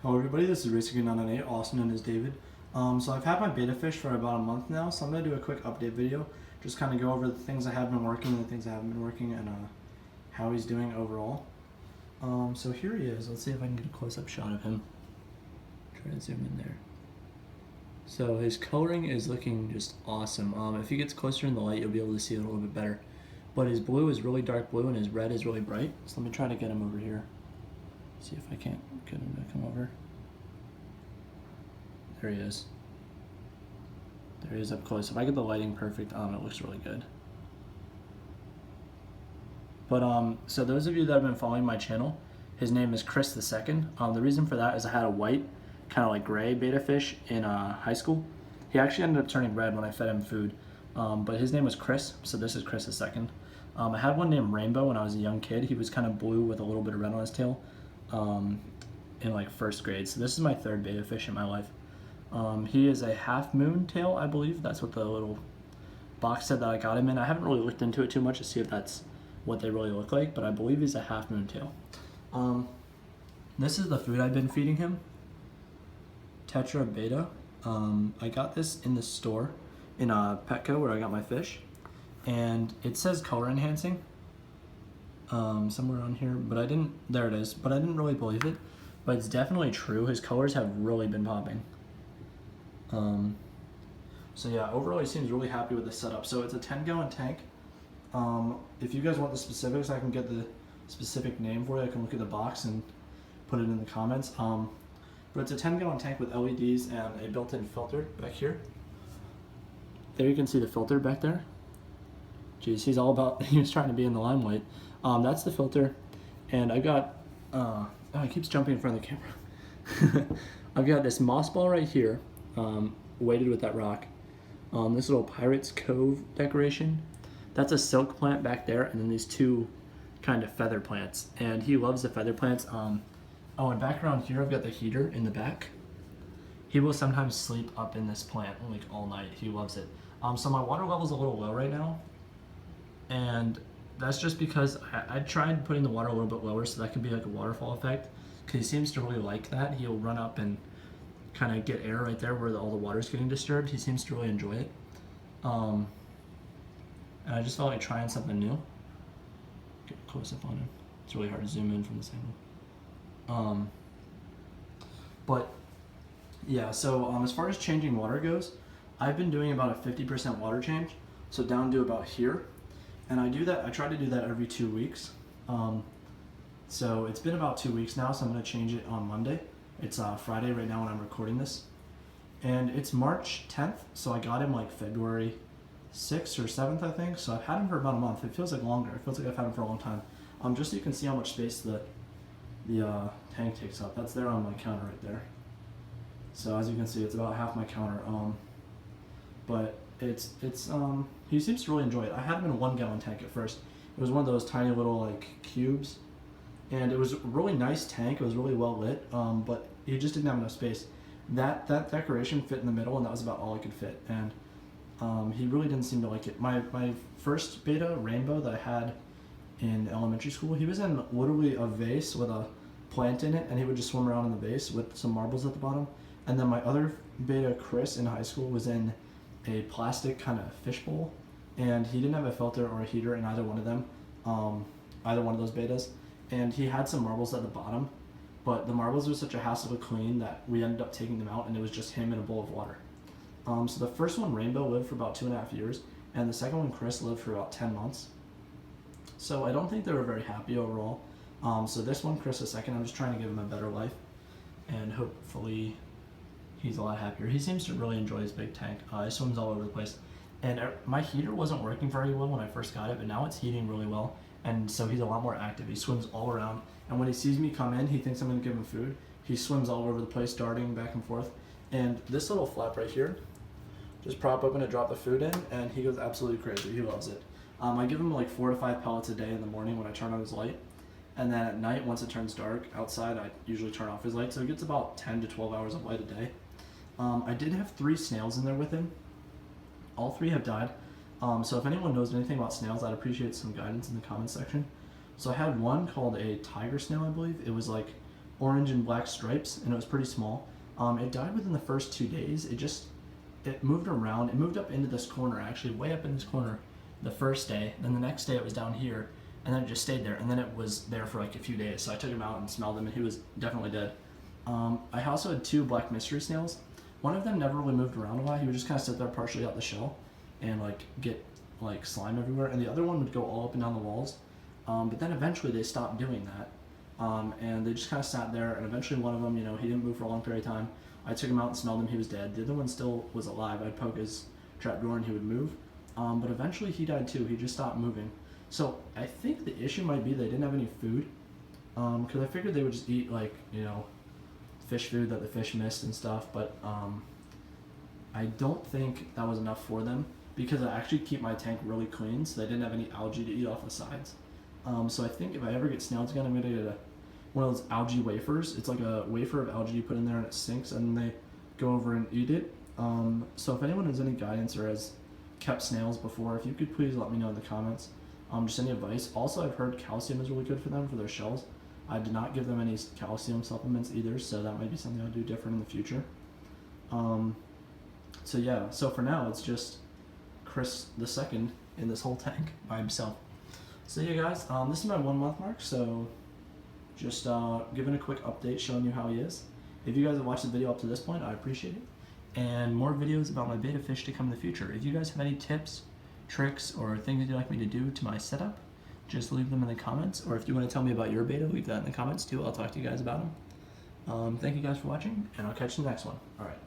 Hello everybody, this is Racer998, also known as David. So I've had my beta fish for about a month now, so I'm going to do a quick update video. Just kind of go over the things that have been working and the things that haven't been working and how he's doing overall. So here he is. Let's see if I can get a close-up shot of him. Try to zoom in there. So his coloring is looking just awesome. If he gets closer in the light, you'll be able to see it a little bit better. But his blue is really dark blue and his red is really bright. So let me try to get him over here. See if I can't get him to come over. There he is. There he is up close. If I get the lighting perfect on, it looks really good. But so those of you that have been following my channel, his name is Chris the Second. The reason for that is I had a white, kind of like gray beta fish in high school. He actually ended up turning red when I fed him food. But his name was Chris, so this is Chris the Second. I had one named Rainbow when I was a young kid. He was kind of blue with a little bit of red on his tail. In like first grade. So this is my third beta fish in my life. He is a half moon tail, I believe. That's what the little box said that I got him in. I haven't really looked into it too much to see if that's what they really look like, but I believe he's a half moon tail. This is the food I've been feeding him. Tetra Betta. I got this in the store in Petco where I got my fish, and it says color enhancing somewhere on here, but I didn't, there it is, but I didn't really believe it, but it's definitely true. His colors have really been popping. So yeah, overall he seems really happy with the setup. So it's a 10-gallon tank. If you guys want the specifics, I can get the specific name for it. I can look at the box and put it in the comments. But it's a 10-gallon tank with LEDs and a built-in filter back here. There you can see the filter back there. Jeez, he's all about, he was trying to be in the limelight. That's the filter, and I've got, oh, he keeps jumping in front of the camera. I've got this moss ball right here, weighted with that rock. This little Pirate's Cove decoration. That's a silk plant back there, and then these two kind of feather plants, and he loves the feather plants. Oh, and back around here I've got the heater in the back. He will sometimes sleep up in this plant like all night. He loves it. So my water level's a little low right now, and that's just because I tried putting the water a little bit lower so that could be like a waterfall effect, because he seems to really like that. He'll run up and kind of get air right there where all the water's getting disturbed. He seems to really enjoy it. And I just felt like trying something new. Get a close up on him. It's really hard to zoom in from this angle. But yeah, so as far as changing water goes, I've been doing about a 50% water change, so down to about here. And I try to do that every 2 weeks. So it's been about 2 weeks now, so I'm gonna change it on Monday. It's Friday right now when I'm recording this. And it's March 10th, so I got him like February 6th or 7th, I think. So I've had him for about a month. It feels like longer. It feels like I've had him for a long time. Just so you can see how much space the tank takes up. That's there on my counter right there. So as you can see, it's about half my counter. But he seems to really enjoy it. I had him in a 1-gallon tank at first. It was one of those tiny little like cubes, and it was a really nice tank. It was really well lit, but he just didn't have enough space. That decoration fit in the middle, and that was about all I could fit. And he really didn't seem to like it. My first beta, Rainbow, that I had in elementary school, he was in literally a vase with a plant in it, and he would just swim around in the vase with some marbles at the bottom. And then my other beta, Chris, in high school was in a plastic kind of fishbowl, and he didn't have a filter or a heater in either one of them, either one of those betas, and he had some marbles at the bottom, but the marbles were such a hassle to clean that we ended up taking them out, and it was just him in a bowl of water. So the first one, Rainbow, lived for about 2.5 years, and the second one, Chris, lived for about 10 months. So I don't think they were very happy overall. So this one, Chris the Second, I'm just trying to give him a better life, and hopefully he's a lot happier. He seems to really enjoy his big tank. He swims all over the place. And my heater wasn't working very well when I first got it, but now it's heating really well. And so he's a lot more active. He swims all around. And when he sees me come in, he thinks I'm going to give him food. He swims all over the place, darting back and forth. And this little flap right here, just prop open to drop the food in, and he goes absolutely crazy. He loves it. I give him like 4 to 5 pellets a day in the morning when I turn on his light. And then at night, once it turns dark outside, I usually turn off his light. So he gets about 10 to 12 hours of light a day. I did have 3 snails in there with him. All 3 have died. So if anyone knows anything about snails, I'd appreciate some guidance in the comments section. So I had one called a tiger snail, I believe. It was like orange and black stripes, and it was pretty small. It died within the first 2 days. It moved around. It moved up into this corner, actually, way up in this corner the first day. Then the next day it was down here, and then it just stayed there. And then it was there for like a few days. So I took him out and smelled him, and he was definitely dead. I also had 2 black mystery snails. One of them never really moved around a lot. He would just kind of sit there partially out the shell and like get like slime everywhere. And the other one would go all up and down the walls. But then eventually they stopped doing that. And they just kind of sat there, and eventually one of them, he didn't move for a long period of time. I took him out and smelled him, he was dead. The other one still was alive. I'd poke his trap door and he would move. But eventually he died too, he just stopped moving. So I think the issue might be they didn't have any food. Because I figured they would just eat like, fish food that the fish missed and stuff, but I don't think that was enough for them, because I actually keep my tank really clean, so they didn't have any algae to eat off the sides. So I think if I ever get snails again, I'm going to get one of those algae wafers. It's like a wafer of algae you put in there and it sinks, and they go over and eat it. So if anyone has any guidance or has kept snails before, if you could please let me know in the comments. Just any advice. Also, I've heard calcium is really good for them, for their shells. I did not give them any calcium supplements either, so that might be something I'll do different in the future. So yeah, so for now it's just Chris the second in this whole tank by himself. So yeah guys, this is my 1 month mark, so just giving a quick update showing you how he is. If you guys have watched the video up to this point, I appreciate it. And more videos about my betta fish to come in the future. If you guys have any tips, tricks, or things you'd like me to do to my setup, just leave them in the comments. Or if you want to tell me about your betta, leave that in the comments too. I'll talk to you guys about them. Thank you guys for watching, and I'll catch you in the next one. Alright.